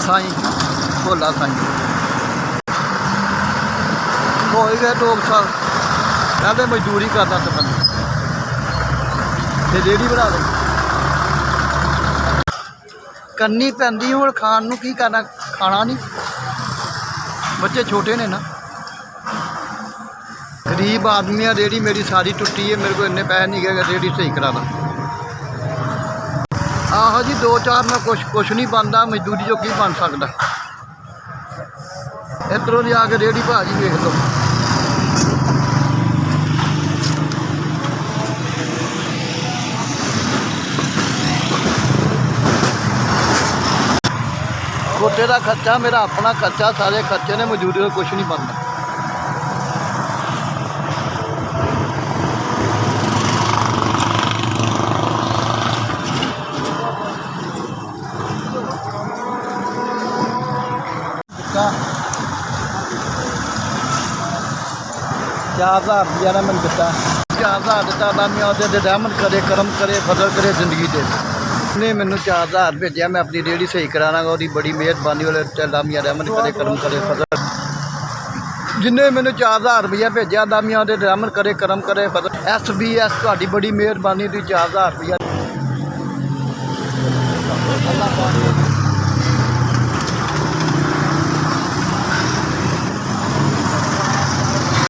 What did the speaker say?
साई भोला साई हो ही गए 2 साल पहले मजदूरी करता तो बंदा फिर रेहड़ी बना ली करनी पैंदी हुण खाण नूं की करना खाना नहीं बच्चे छोटे ने ना गरीब आदमी है रेहड़ी मेरी सारी टुटी है मेरे को इन्ने पैसे नहीं गए रेहड़ी सही करा दा आहो जी 2-4 में कुछ नहीं बनता मजदूरी जो की बन सकता इधरों भी आके रेहड़ी भाजी देख लो कोटे का खर्चा मेरा अपना खर्चा सारे खर्चे ने मजदूरी का कुछ नहीं बनता ₹4000 ने मैंने दिता 4000 दिता लामिया रहमत करे करम करे फजल करे जिंदगी दे ने मैंने 4000 भेजा मैं अपनी रेहड़ी सही कराना वो बड़ी मेहरबानी वाले लामिया रहमत करे करम करे फजल जिन्हें मैंने 4000 रुपया भेजा लामिया रहमत करे करम करे फजल SBS ਤੁਹਾਡੀ बड़ी मेहरबानी थी 4000 रुपया